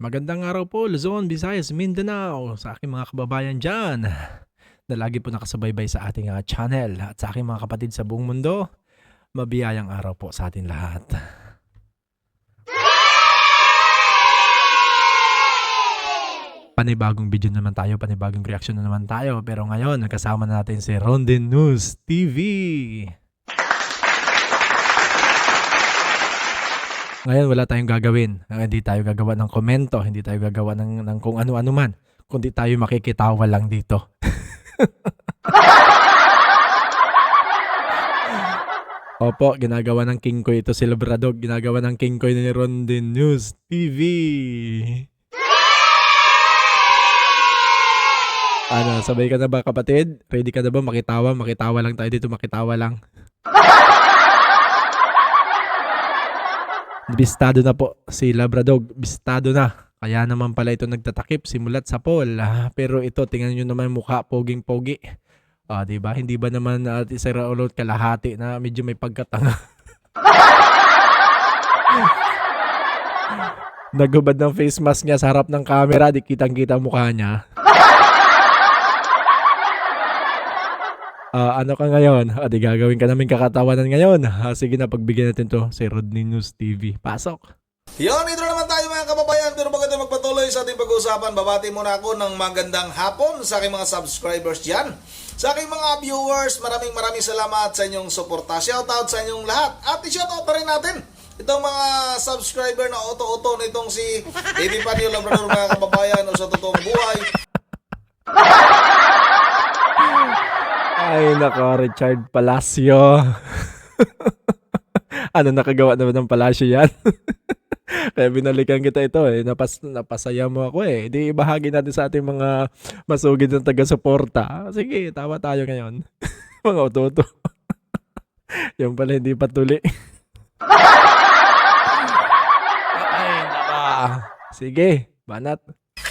Magandang araw po Luzon, Visayas, Mindanao sa aking mga kababayan dyan na lagi po nakasubaybay sa ating channel at sa aking mga kapatid sa buong mundo. Mabiyayang araw po sa atin lahat. Panibagong video naman tayo, panibagong reaction na naman tayo. Pero ngayon, nakasama natin si Rondin News TV. Ngayon, wala tayong gagawin. Hindi tayo gagawa ng komento, hindi tayo gagawa ng kung ano-ano man. Kundi tayo makikitawa lang dito. Opo, ginagawa ng King Koy ito si Labradog. Ginagawa ng King Koy ni Rondin News TV. Ano, sabay ka na ba kapatid? Ready ka na ba makitawa? Makitawa lang tayo dito, makitawa lang. Bistado na po si Labradog, bistado na. Kaya naman pala ito nagtatakip simulat sa poll. Pero ito, tingnan nyo naman mukha, poging-pogi. Diba? Hindi ba naman si Raulot kalahati na medyo may pagkatanga? Nagubad ng face mask niya sa harap ng camera, di kitang-kita mukha niya. Ano ka ngayon? Di gagawin ka namin kakatawanan ngayon. Sige na, pagbigyan natin to si Rodney News TV. Pasok! Yon, ito na naman tayo mga kababayan. Pero bago tayo magpatuloy sa ating pag-uusapan, babati muna ako ng magandang hapon sa aking mga subscribers dyan. Sa aking mga viewers, maraming salamat sa inyong suporta. Shoutout sa inyong lahat. At i-shoutout pa rin natin itong mga subscriber na oto-oto nitong si Epifanio Labrador mga kababayan o sa totoong buhay. Ay, nako, Richard Palacio. Ano nakagawa naman ng Palacio yan? Kaya binalikan kita ito eh. Napasaya mo ako eh. Di ibahagi natin sa ating mga masugid ng taga-suporta. Sige, tawa tayo ngayon. Mga ototo. Yung pala hindi patuli. Ay, naka. Sige, banat.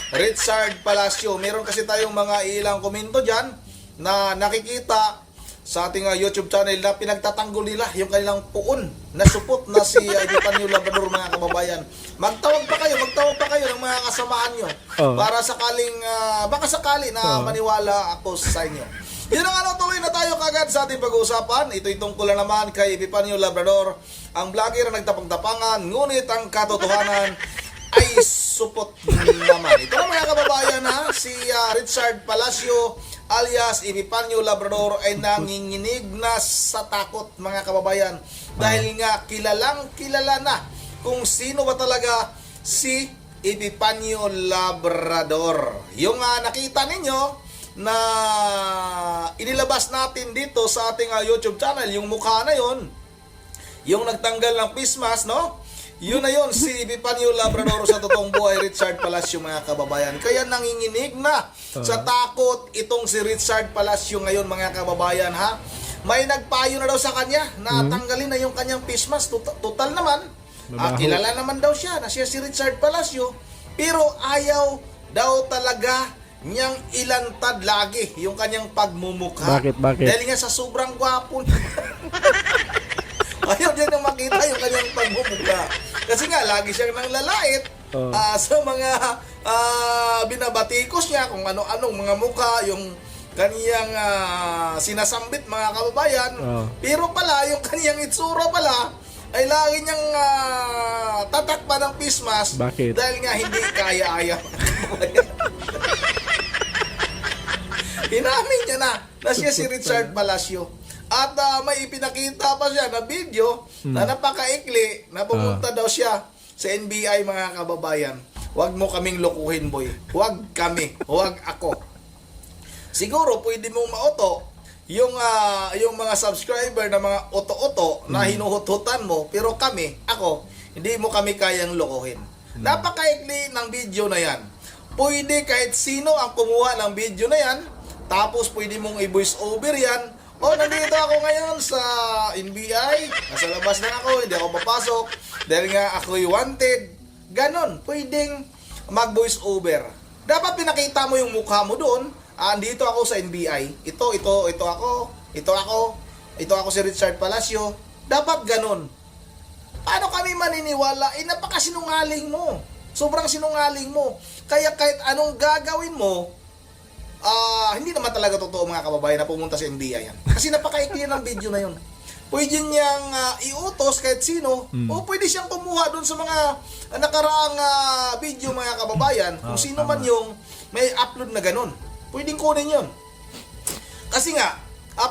Richard Palacio, meron kasi tayong mga ilang komento dyan na nakikita sa ating YouTube channel na pinagtatanggol nila yung kanilang puon na supot na si Epifanio Labrador mga kababayan. Magtawag pa kayo ng mga kasamaan nyo para sakaling, baka sakali na maniwala ako sa inyo. Yun ang tuloy na tayo kagad sa ating pag-uusapan. Ito'y tungkol na naman kay Epifanio Labrador, ang vlogger na nagtapang-tapangan, ngunit ang katotohanan ay supot naman. Ito na mga kababayan si Richard Palacio alias Epifanio Labrador ay nanginginig na sa takot mga kababayan dahil nga kilala na kung sino ba talaga si Epifanio Labrador. Yung nakita ninyo na inilabas natin dito sa ating YouTube channel, yung mukha na yon, yung nagtanggal ng face mask, no? Yun na yun, si Epifanio Labrador sa totoong buhay, Richard Palacio mga kababayan. Kaya nanginginig na sa takot itong si Richard Palacio ngayon mga kababayan ha. May nagpayo na daw sa kanya na tanggalin na yung kanyang face mask. Total naman, kilala naman daw siya na siya si Richard Palacio. Pero ayaw daw talaga niyang ilantad lagi yung kanyang pagmumukha. Bakit? Dahil nga sa sobrang gwapo ayaw din na makita yung kanyang pagmumukha. Kasi nga, lagi siyang nanglalait sa mga binabatikos niya, kung ano-anong mga mukha, yung kaniyang sinasambit mga kababayan. Pero pala, yung kaniyang itsura pala, ay lagi niyang tatakpan ng face mask. Bakit? Dahil nga hindi kaya-aya. Inamin niya na siya si Richard Palacio. At may ipinakita pa siya na video na napakaikli na pumunta daw siya sa NBI mga kababayan. Huwag mo kaming lukuhin boy. Huwag kami. Huwag ako. Siguro pwede mong maoto yung mga subscriber na mga oto-oto na hinuhututan mo. Pero ako, hindi mo kami kayang lukuhin. Napakaikli ng video na yan. Pwede kahit sino ang kumuha ng video na yan. Tapos pwede mong i-voice over yan. Nandito ako ngayon sa NBI. Nasa labas na ako, hindi ako papasok. Dahil nga ako'y wanted. Ganon, pwedeng mag-voice over. Dapat pinakita mo yung mukha mo doon. Andito ako sa NBI. Ito ako si Richard Palacio. Dapat ganon. Paano kami maniniwala? Napakasinungaling mo. Sobrang sinungaling mo. Kaya kahit anong gagawin mo, hindi naman talaga totoo mga kababayan na pumunta sa NBI yan. Kasi napakaikli ng video na yun. Pwede niyang iutos kahit sino o pwede siyang kumuha doon sa mga nakaraang video mga kababayan kung sino man yung may upload na ganun. Pwedeng kunin yun. Kasi nga,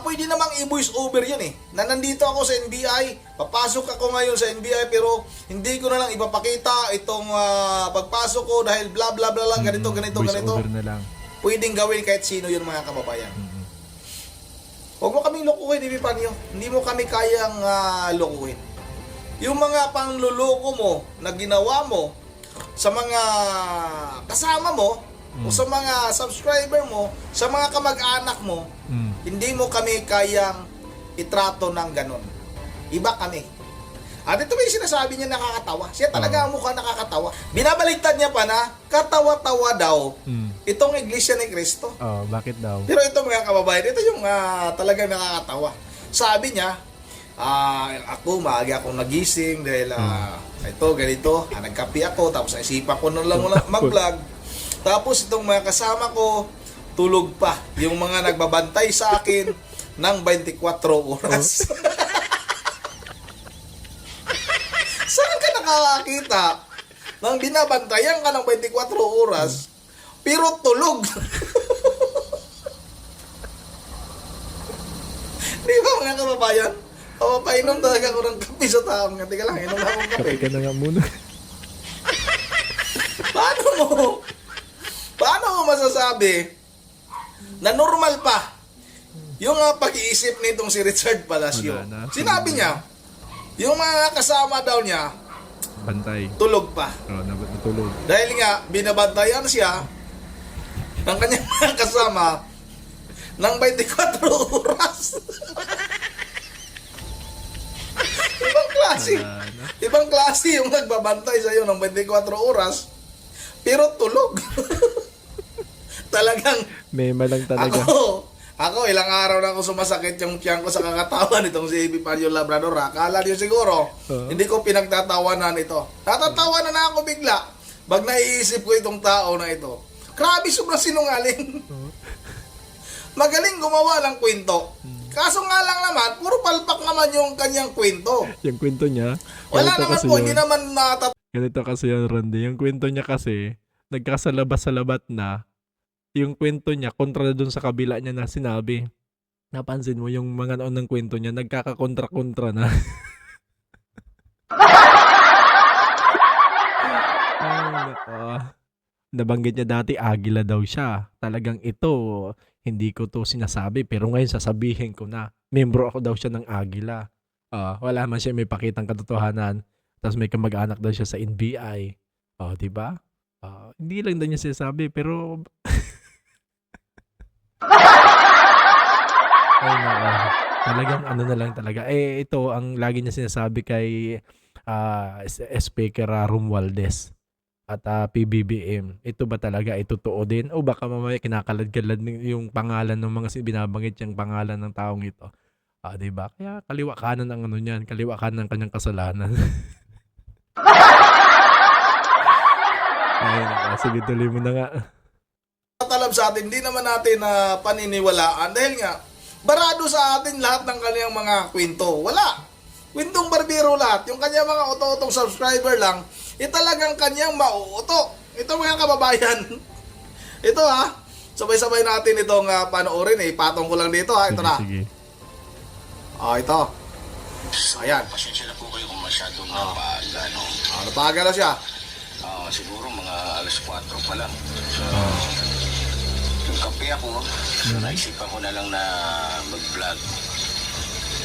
pwede namang i-voice over yun na nandito ako sa NBI, papasok ako ngayon sa NBI pero hindi ko na lang ipapakita itong pagpasok ko dahil bla bla bla lang, ganito. Voice over na lang. Pwedeng gawin kahit sino yun mga kababayan. Huwag mo kaming lokohin, Epipanyo. Hindi mo kami kayang lokohin. Yung mga pangluloko mo na ginawa mo sa mga kasama mo o sa mga subscriber mo, sa mga kamag-anak mo, hindi mo kami kayang itrato ng ganon. Iba kami. At ito may sinasabi niya nakakatawa. Siya talaga ang mukha nakakatawa. Binabaliktad niya pa na katawa-tawa daw itong Iglesia ni Cristo. Bakit daw? Pero ito mga kababayan, ito yung talagang nakakatawa. Sabi niya, ako maaga akong nagising dahil ito, ganito, nagkape ako, tapos naisipan ko na lang mag-vlog. Tapos itong mga kasama ko, tulog pa. Yung mga nagbabantay sa akin ng 24 oras. Saan ka nakakakita nang binabantayan ka ng 24 oras pero tulog? Di ba mga kababayan? Painom talaga ako ng kape sa taong nga. Teka lang, inom na akong kape. Kape ka na nga muna. Paano mo masasabi na normal pa yung pag-iisip nitong si Richard Palacio? Sinabi niya, yung mga kasama daw niya, Bantay. tulog pa. Natulog. Dahil nga, binabantayan siya ng kanyang mga kasama ng 24 oras. Ibang klase yung nagbabantay sa'yo ng 24 oras, pero tulog. Talagang, Mema lang talaga. Ako, ilang araw na ako sumasakit yung tiyan ko sa kakatawan nitong si Epipanyo Labrador. Akala niyo siguro, hindi ko pinagtatawanan ito. Natatawanan na ako bigla. Pag naiisip ko itong tao na ito. Grabe, sobrang sinungaling. Magaling gumawa ng kwento. Kaso nga lang naman, puro palpak naman yung kanyang kwento. Yung kwento niya. Wala naman po, hindi naman Ganito kasi yan, Randy. Yung kwento niya kasi, nagkasalabas-salabat na, yung kwento niya, kontra na dun sa kabila niya na sinabi. Napansin mo, yung mga noon ng kwento niya, nagkakakontra-kontra na. Nabanggit niya dati, agila daw siya. Talagang ito, hindi ko to sinasabi, pero ngayon sasabihin ko na, membro ako daw siya ng agila. Wala man siya may pakitang katotohanan, tapos may kamag-anak daw siya sa NBI. Diba? Hindi lang daw niya sinasabi, pero... Ay, nako. Talagang ano na lang talaga. Ito ang lagi niya sinasabi kay Speaker Romualdez at PBBM. Ito ba talaga ay totoo din? O baka mamaya kinakalad-kalad yung pangalan ng mga binabanggit yung pangalan ng taong ito. Diba? Kaya kaliwa kanan ang ano niyan. Kaliwa kanan ng kanyang kasalanan. Ay, nako. Sige, tuloy mo na nga. Talab sa atin, hindi naman natin paniniwalaan dahil nga barado sa atin lahat ng kanyang mga kwento. Wala. Kwentong barbero lahat. Yung kanyang mga auto-autong subscriber lang, talagang kanyang mauuto. Ito mga kababayan. Ito sabay-sabay natin itong panoorin Patong ko lang dito Ito na. Sige. Ito. Ayan. Pasensya na po kayo kung masyadong Napaga na siya. Siguro mga alas 4 pa lang. So, yung kape ako, naisipan ko na lang na mag-vlog.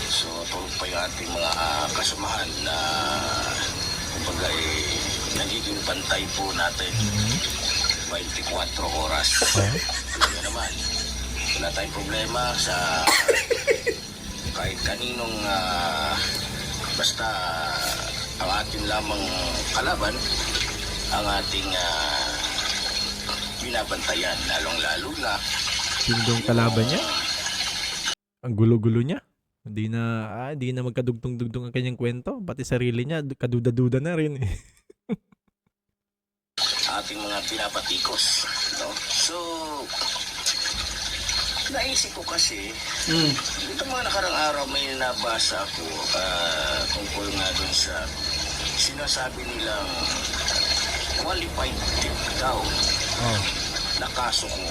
So, tulog pa yung ating mga kasamahan na kumbaga nagiging bantay po natin 24 oras. Kaya naman, wala tayong problema sa kahit kaninong basta ang ating lamang kalaban ang ating binabantayan, lalong-lalo na Sindong kalaban niya? Ang gulo-gulo niya? Hindi na magkadugtong-dugtong ang kanyang kwento. Pati sarili niya, kaduda-duda na rin ating mga pinapatikos. No? So, naisip ko kasi, dito mga nakarang araw may nabasa ako tungkol nga dun sa sinasabi nilang qualified tip daw na kaso ko.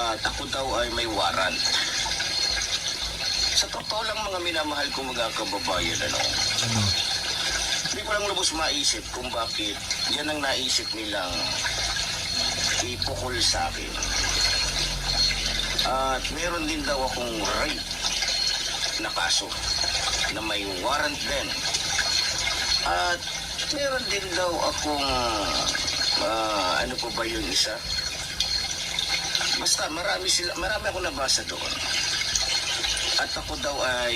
At ako daw ay may warrant. Sa totoo lang mga minamahal ko mga kababayan, Ano? hindi ko lang lubos maisip kung bakit yan ang naisip nilang ipukol sa akin. At meron din daw akong rape na kaso na may warrant din. At meron din daw akong ano pa ba yun isa? Basta marami akong nabasa doon. At ako daw ay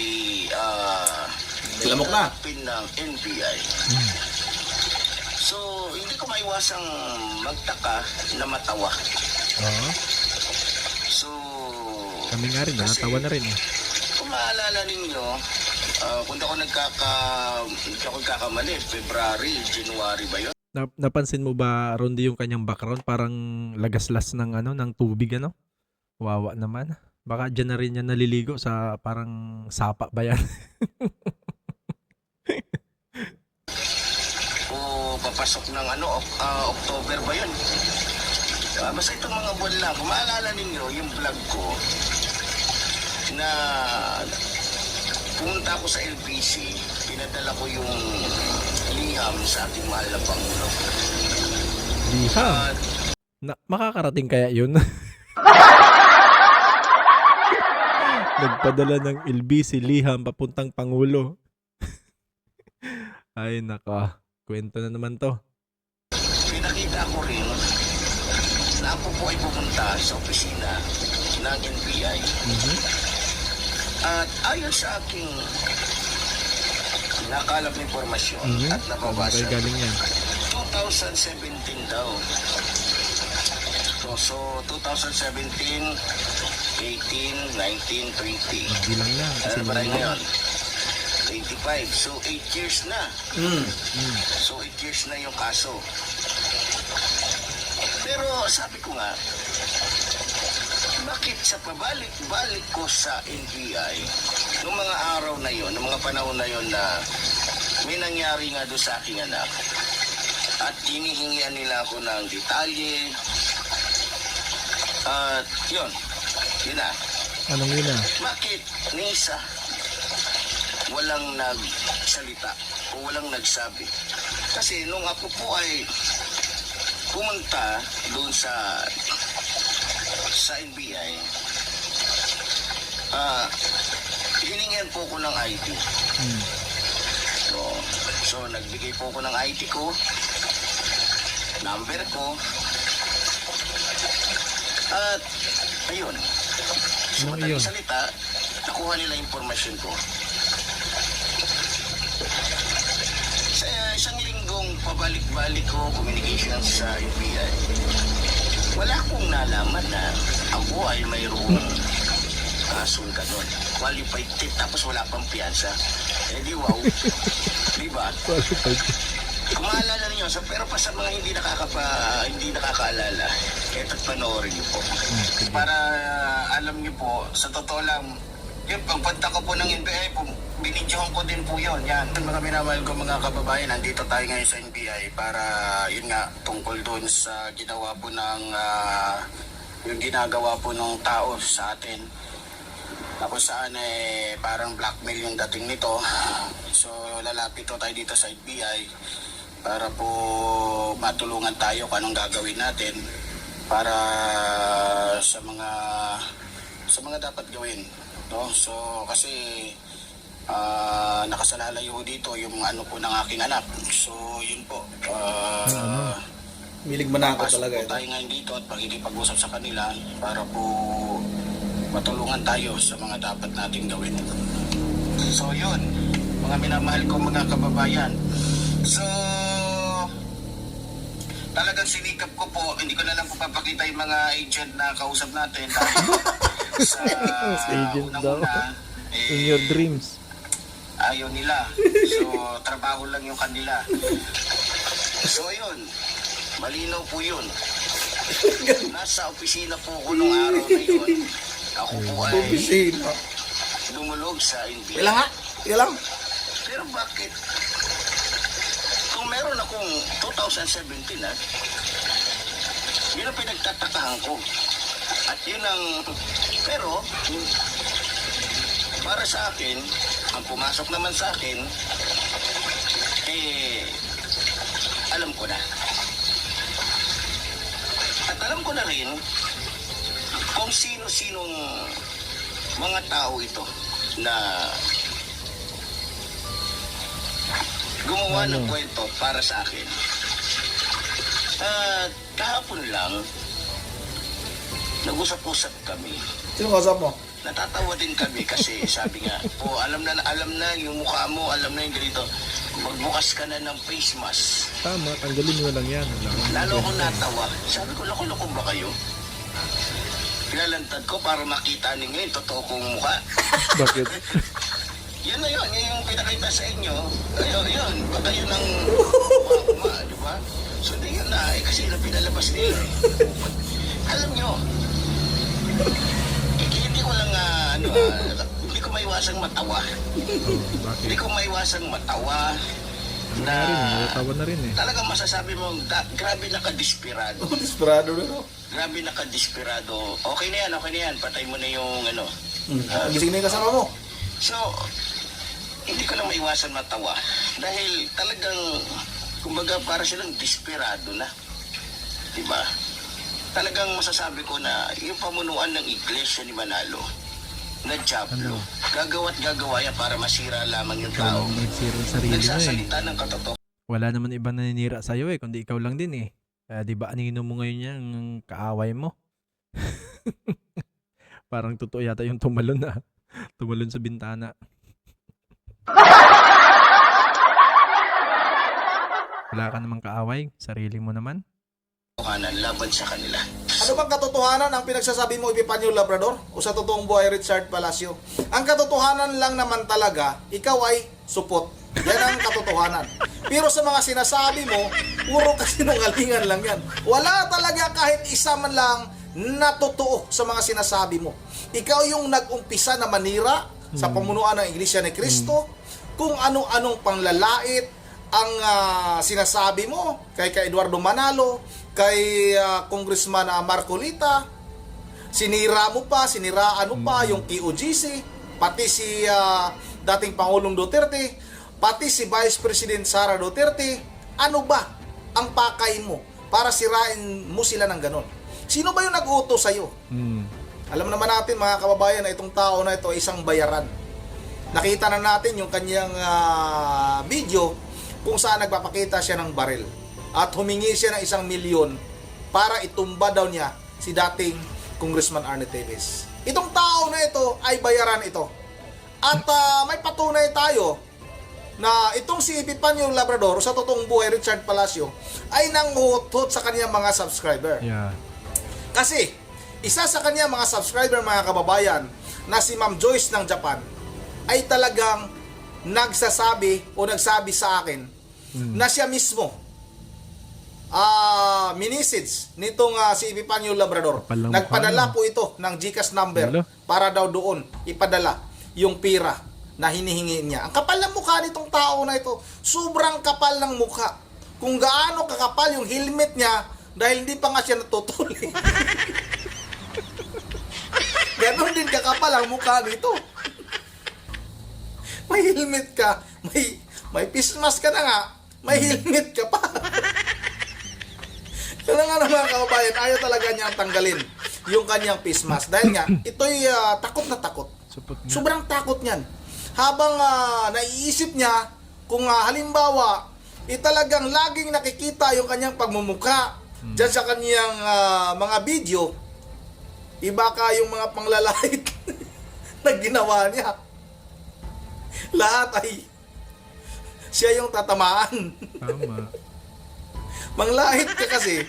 Lamok na. pin ng NBI. So, hindi ko maiwasang magtaka na matawa. So, Kami nga rin, natawa na rin eh. kung maalala ninyo, kung di ako nagkakamali, February, January ba yun? Napansin mo ba, Rondi, yung kanyang background? Parang lagaslas ng ng tubig, ano? Wawa naman. Baka dyan na rin niya naliligo sa parang sapa ba yan? O papasok ng October ba yun? Basta itong mga buwan lang. Kung maalala ninyo, yung vlog ko na pumunta ako sa LBC, pinadala ko yung liham sa ating mahal na Pangulo. Liham? Makakarating kaya yun? Nagpadala ng LBC liham papuntang Pangulo. Ay naka, kwento na naman to. Pinakita ko rin na ako po ay pumunta sa opisina ng NBI. At ayon sa aking nakalap na impormasyon at nababasa, Kaya galing yan. 2017 daw. So 2017, 18, 19, 20. Bilang lang. Kasi Ano ba rin lang. ngayon? 25. So 8 years na. So 8 years na yung kaso. Pero sabi ko nga, bakit sa pabalik-balik ko sa NBI, noong mga araw na yon, noong mga panahon na yon na may nangyari nga doon sa aking anak, at hinihingian nila ako ng detalye, at yun na. Anong yun na? Bakit ni isa walang nagsalita o walang nagsabi? Kasi nung ako po ay pumunta doon sa NBI, hiningian po ko ng ID. So nagbigay po ko ng ID ko, number ko, at ayun. So Ano yun? salita, nakuha nila impormasyon ko. Sa isang linggong pabalik-balik ko communications sa NBI, wala akong nalaman na ako ay mayroong kasun ka doon. Qualified tip, tapos wala pang piyansa. Eh di wow. Di ba? Kung maalala ninyo, pero pa sa mga hindi nakakaalala, eto't panoorin niyo po. Para alam niyo po, sa totoo lang, yung pagpunta ko po ng NBI, binidyohan ko din po yun. Yan. Mga minamahal ko mga kababayan, nandito tayo ngayon sa NBI para yun nga, tungkol doon sa ginawa po ng, yung ginagawa po ng tao sa atin. Tapos saan parang blackmail yung dating nito. So lalapit to tayo dito sa NBI para po matulungan tayo kung anong gagawin natin para sa mga dapat gawin, no? So kasi nakasalalayo dito yung ano po ng aking anak. So yun po. Milig manakot Pasok talaga po ito. tayo ngayon dito at pakikipag-usap sa kanila para po matulungan tayo sa mga dapat nating gawin. So yun, mga minamahal ko mga kababayan. So talagang sinikap ko po, hindi ko na lang po papakita yung mga agent na kausap natin dahil sa Agent daw. una-una, In your dreams. ayaw nila. So trabaho lang yung kanila. So yun, malinaw po yun. Nasa opisina po ko nung araw na yun. Ako po ay Opisina. lumulog sa NBI. Ilang ha? Ilang? Pero bakit? Kung meron akong 2017 yun ang pinagtatakahan ko. At yun ang, pero, para sa akin, ang pumasok naman sa akin, alam ko na. At alam ko na rin kung sino-sinong mga tao ito na gumawa ng kwento para sa akin. Kahapon lang, nag-usap-usap kami. Sino kasap mo? Natatawa din kami kasi sabi nga, alam na yung mukha mo, alam na yung ganito. Magbukas ka na ng face mask. Tama, tanggalin mo lang yan. Lalo akong natawa. Sabi ko, loko-loko ba kayo? Pinalantad ko para makita ninyo yung totoo kong mukha. Bakit? Yan na yun yung pinakita sa inyo. Yun, baka yun ang mukha, di ba? So, di yun na, kasi yun ang pinalabas nila. Alam nyo, hindi ko lang, hindi ko maiwasang matawa. Bakit? Hindi ko maiwasang matawa na Natawa na rin eh. talagang masasabi mo, grabe nakadesperado. Desperado na no? Grabe nakadesperado. Okay na yan, patay mo na yung Gising na yung kasama mo. So, hindi ko lang maiwasan matawa. Dahil talagang, kumbaga para silang desperado na. Diba? Talagang masasabi ko na yung pamunuan ng iglesia ni Manalo, na Diablo, gagawa't gagawa yan para masira lamang yung tao. Nagsira sa sarili mo eh. Nagsasalita ng katotohanan. Wala naman ibang naninira sa'yo eh, kundi ikaw lang din eh. Kaya di ba anino mo ngayon yung kaaway mo? Parang totoo yata yung tumalon na. Tumalon sa bintana. Wala ka namang kaaway, sarili mo naman. Laban sa kanila. Ano bang katotohanan ang pinagsasabi mo, Epipanyo Labrador? O sa totoong buhay, Richard Palacio? Ang katotohanan lang naman talaga, ikaw ay supot. Yan ang katotohanan. Pero sa mga sinasabi mo, puro kasinungalingan lang yan. Wala talaga kahit isa man lang na totoo sa mga sinasabi mo. Ikaw yung nag-umpisa na manira sa pamunuan ng Iglesia ni Cristo, kung ano-anong panglalait ang sinasabi mo kay Eduardo Manalo, kay Congressman Marcolita, siniraan mo pa yung QGC, pati si dating Pangulong Duterte, pati si Vice President Sara Duterte. Ano ba ang pakay mo para sirain mo sila ng ganon? Sino ba yung nag-utos sa'yo? Alam naman natin mga kababayan na itong tao na ito ay isang bayaran. Nakita na natin yung kanyang video kung saan nagpapakita siya ng baril. At humingi siya ng 1 milyon para itumba daw niya si dating Congressman Arnie Teves. Itong tao na ito ay bayaran ito. At may patunay tayo na itong si Epipanyo Labrador sa totoong buhay, Richard Palacio, ay nangutot sa kanyang mga subscriber. Yeah. Kasi isa sa kanyang mga subscriber, mga kababayan, na si Ma'am Joyce ng Japan, ay talagang nagsasabi o nagsabi sa akin na siya mismo minisits nitong si Epipanyo Labrador. Palang Nagpadala mukha po ito ng GCash number Hello? para daw doon ipadala yung pira na hinihingi niya. Ang kapal ng mukha nitong tao na ito. Sobrang kapal ng mukha. Kung gaano kakapal yung helmet niya dahil hindi pa nga siya natutuli. Ganon din kakapal ang mukha nito. May helmet ka, may face mask ka na nga, may helmet ka pa. Kaya nga mga kababayan, ayaw talaga niyang tanggalin yung kanyang face mask. Dahil nga, ito'y takot na takot. Supot nga. Sobrang takot niyan. Habang naiisip niya, kung halimbawa, talagang laging nakikita yung kanyang pagmumukha dyan sa kanyang mga video, iba ka yung mga panglalait na ginawa niya. Lahat ay siya yung tatamaan. Tama. Manglait ka kasi,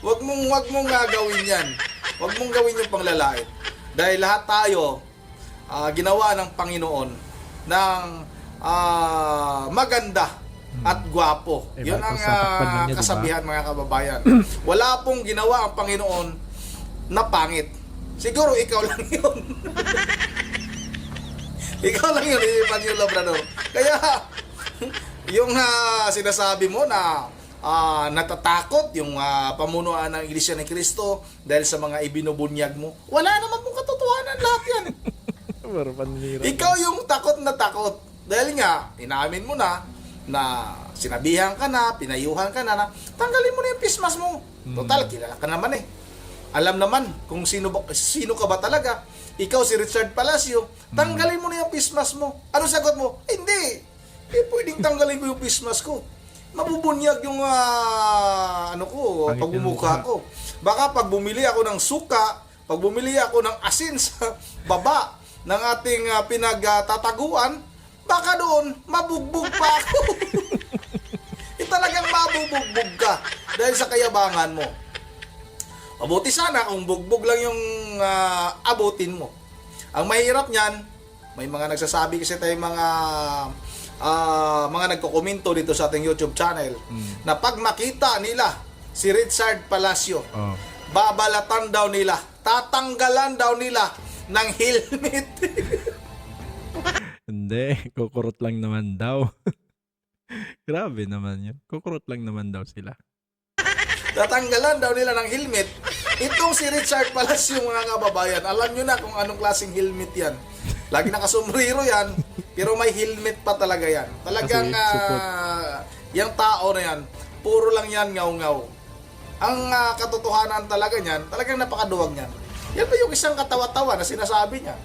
wag mong gawin yan. Wag mong gawin yung panglalait. Dahil lahat tayo, ginawa ng Panginoon ng maganda at gwapo. Eh, Yun ang bakit satakpan lang niya, diba? kasabihan mga kababayan. Wala pong ginawa ang Panginoon na pangit. Siguro ikaw lang yun. Ikaw lang yun, Epipanyo Labrador. Kaya, yung sinasabi mo na natatakot yung pamunuan ng Iglesia ni Cristo dahil sa mga ibinubunyag mo, wala naman pong katotohanan lahat yan. Puro panira. Ikaw yung takot na takot. Dahil nga, inamin mo na sinabihan ka na, pinayuhan ka na tanggalin mo na yung pismas mo. Total, kilala ka naman eh. Alam naman kung sino ka ba talaga. Ikaw si Richard Palacio, tanggalin mo na yung pismas mo. Ano sagot mo? Hindi. Pwedeng tanggalin ko yung pismas ko. Mabubunyag yung pagmumukha ko. Baka pag bumili ako ng suka, pag bumili ako ng asin sa baba ng ating pinagtataguan, baka doon mabugbog pa ako. Talagang mabubugbog ka dahil sa kayabangan mo. Mabuti sana kung bugbog lang yung abutin mo. Ang mahirap niyan, may mga nagsasabi kasi tayo mga nagko-komento dito sa ating YouTube channel na pag makita nila si Richard Palacio, babalatan daw nila, tatanggalan daw nila ng helmet. Hindi, kukurot lang naman daw. Grabe naman yun. Kukurot lang naman daw sila. Tatanggalan daw nila ng helmet. Itong si Richard Palacio, mga kababayan, alam nyo na kung anong klaseng helmet yan. Lagi nakasumbrero yan, pero may helmet pa talaga yan. Talagang yung tao na yan, puro lang yan ngaw-ngaw. Ang katotohanan talaga niyan, talagang napakaduwag niyan. Yan ba yung isang katawa-tawa na sinasabi niya?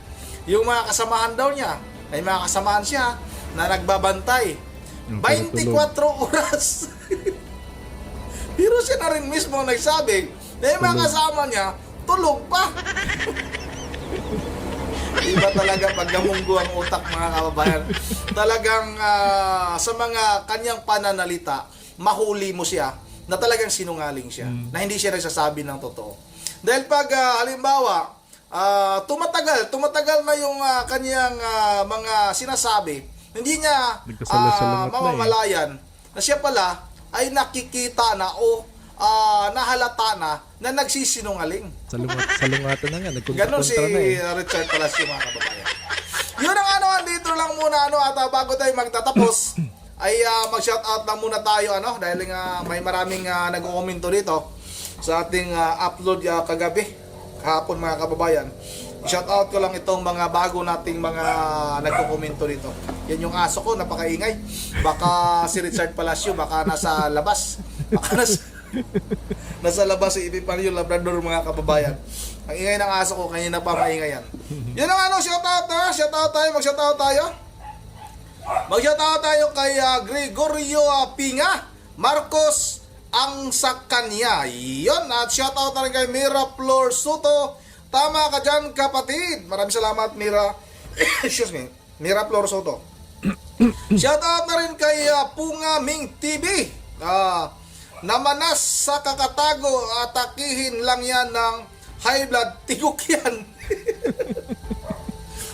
Yung mga kasamahan daw niya, may mga kasamahan siya na nagbabantay. 24 oras. Pero siya na rin mismo nagsabi na yung mga kasama niya, tulog pa. Iba talaga pag namunggo ang utak, mga kababayan. Talagang sa mga kanyang pananalita, mahuli mo siya na talagang sinungaling siya. Na hindi siya nagsasabi ng totoo. Dahil pag halimbawa, tumatagal na yung kanyang mga sinasabi, hindi niya mamamalayan na siya pala ay nakikita na o nahalata na nagsisinungaling. Salungatan na nga. Ganon si Nagkontra na eh. Richard Palacio, mga kababayan. Yun ang dito lang muna at bago tayo magtatapos ay mag-shoutout lang muna tayo dahil nga may maraming nagko-komento dito sa ating upload kagabi, kahapon, mga kababayan. Shoutout ko lang itong mga bago nating mga nagko-komento dito. Yan yung aso ko, napakaingay. Baka si Richard Palacio, baka nasa labas. Baka nasa labas si Epipanyo Labrador, mga kababayan. Ang ingay ng aso ko, kanina pa maingay yan. Yun ang shoutout na. Shoutout tayo, mag-shoutout tayo. Mag-shoutout tayo kay Gregorio Pinga, Marcos ang sa kanya. Yun, at shoutout na rin kay Mira Flor Soto. Tama ka dyan, kapatid. Maraming salamat, Mira. Excuse me, Mira Flor Soto. Shoutout na rin kay Punga Ming TV. Namanas sa kakatago, atakihin lang yan ng high blood, tigok yan.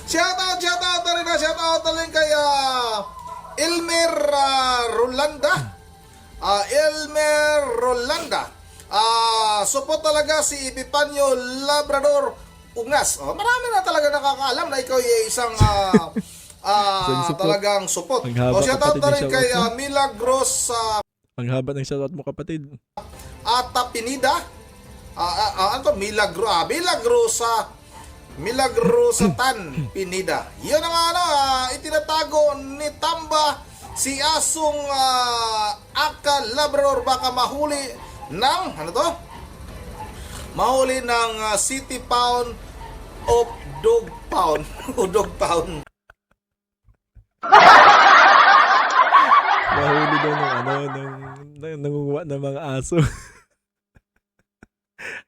Shoutout na rin kay Elmer Rolanda. Support talaga si Epipanyo Labrador Ungas. Marami na talaga nakakaalam na ikaw ay isang talagang support. Shoutout na rin kay Milagros Ang haba ng shoutout mo, kapatid. Pinida. Milagrosatan Pinida. Yun ang itinatago ni Tamba si Asong Aka Labrador, baka mahuli ng mahuli ng City Pound of Dog Pound o Dog Pound. Mahuli daw ng nangunguha ng mga aso.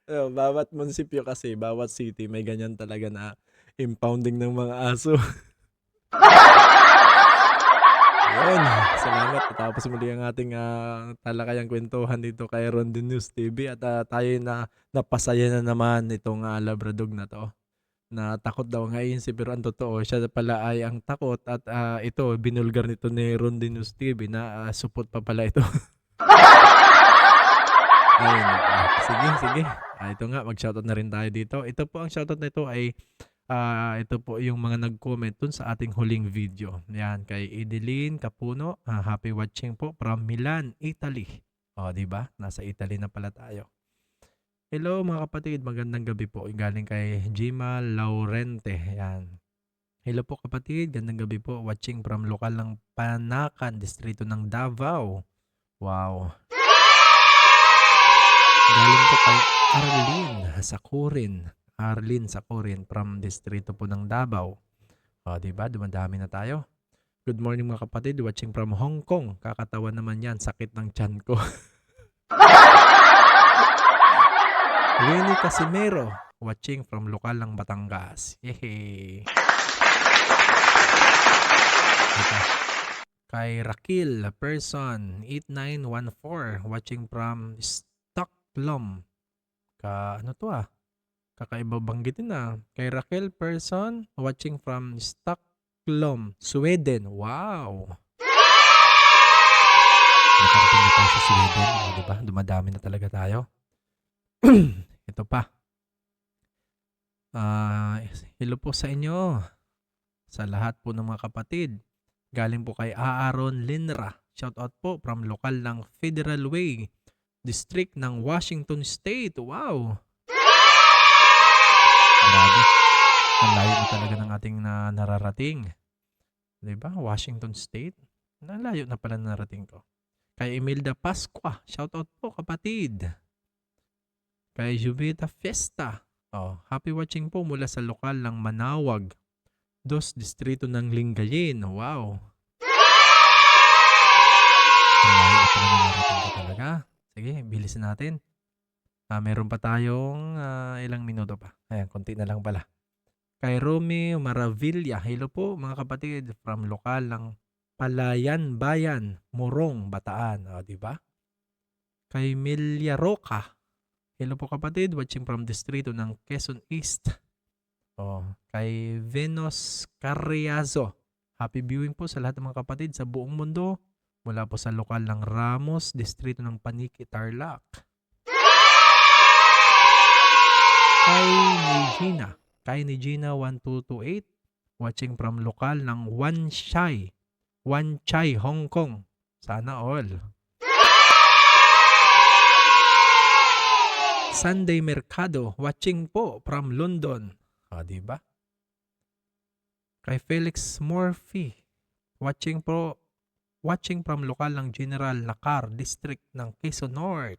Bawat munisipyo kasi, bawat city, may ganyan talaga na impounding ng mga aso. Ayun, salamat. Tapos muli ang ating talakayang kwentuhan dito kay Rondon News TV at tayo na napasaya na naman itong Labrador na to. na takot daw ang INC pero ang totoo siya pala ay ang takot at ito binulgar nito ni Ronde News TV na supot pa pala ito. Ay, sige, sige. Ito nga, mag-shoutout na rin tayo dito. Ito po ang shoutout na ito ay ito po yung mga nag-comment dun sa ating huling video. Yan, kay Edeline Capuno. Happy watching po from Milan, Italy. O, di ba? Nasa Italy na pala tayo. Hello mga kapatid, magandang gabi po. Galing kay Jima Laurente. Yan. Hello po kapatid, gandang gabi po. Watching from lokal ng Panakan, distrito ng Davao. Wow. Galing po kay Arlene Sakurin from distrito po ng Davao. O, diba? Dumadami na tayo. Good morning mga kapatid. Watching from Hong Kong. Kakatawa naman yan. Sakit ng tiyan ko. Winnie Casimero. Watching from lokal ng Batangas. Yehey. Ito. Kay Rakil Person 8914. Watching from Stockholm. Ano to kakaiba banggitin Kay Raquel Person, watching from Stockholm, Sweden. Wow! Nakarating na tayo sa Sweden. Diba? Dumadami na talaga tayo. Ito pa. Hello po sa inyo. Sa lahat po ng mga kapatid. Galing po kay Aaron Linra. Shout out po from lokal ng Federal Way, District ng Washington State. Wow! Grabe. Ang layo na talaga ng ating nararating. Diba? Washington State. Ang layo na pala narating ko. Kay Imelda Pasqua. Shoutout po kapatid. Kay Juvita Fiesta. Happy watching po mula sa lokal ng Manawag. Distrito ng Lingayen. Wow. Ang layo na pala narating ko talaga. Sige, bilisin natin. Meron pa tayong ilang minuto pa. Ayan, konti na lang pala. Kay Romy Maravilla. Hello po mga kapatid from lokal ng Palayan Bayan, Morong, Bataan. Diba? Kay Milia Roca. Hello po kapatid. Watching from distrito ng Quezon East. Kay Venus Carriazo. Happy viewing po sa lahat ng mga kapatid sa buong mundo. Mula po sa lokal ng Ramos, distrito ng Paniki, Tarlac. Kay Nigina 1228, watching from lokal ng Wan Chai, Hong Kong. Sana all. Sunday Mercado, watching po from London. Diba? Kay Felix Murphy, watching from lokal ng General Nakar, District ng Quezon North.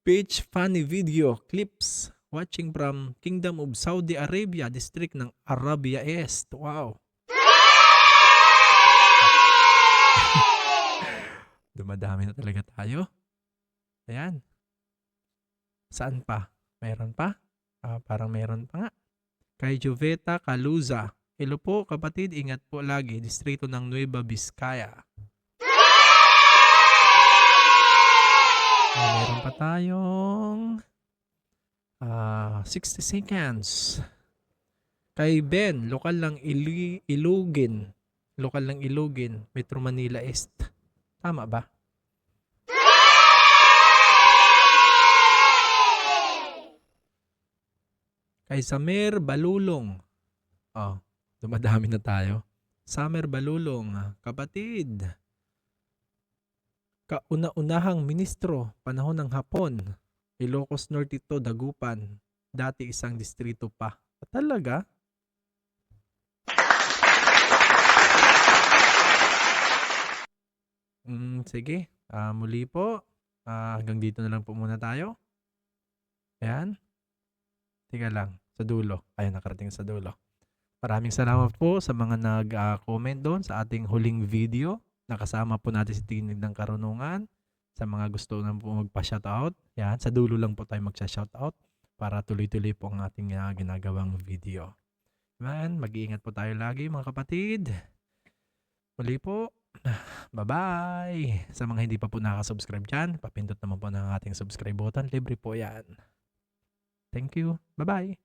Page Funny Video Clips, watching from Kingdom of Saudi Arabia, District ng Arabia East. Wow. Dumadami na talaga tayo. Ayan. Saan pa? Meron pa? Parang meron pa nga. Kay Joveta Caluza. Hello po kapatid, ingat po lagi. Distrito ng Nueva Vizcaya. Meron pa tayong 60 seconds. Kay Ben, lokal ng Ilugin. Lokal ng Ilugin, Metro Manila East. Tama ba? Kay Samer Balulong. Dumadami na tayo. Samer Balulong, kapatid. Kauna-unahang ministro, panahon ng Hapon. Ilocos Norte ito, Dagupan. Dati isang distrito pa. Talaga? Sige. Muli po. Hanggang dito na lang po muna tayo. Ayan. Tika lang, sa dulo. Ayun, nakarating sa dulo. Maraming salamat po sa mga nag-comment doon sa ating huling video. Nakasama po natin si Tinig ng Karunungan. Sa mga gusto na po magpa-shoutout. Yan, sa dulo lang po tayo magsa-shoutout para tuloy-tuloy po ang ating ginagawang video. Man, mag-iingat po tayo lagi mga kapatid. Muli po, Bye-bye! Sa mga hindi pa po nakasubscribe dyan, papindot naman po ng ating subscribe button. Libre po yan. Thank you. Bye-bye!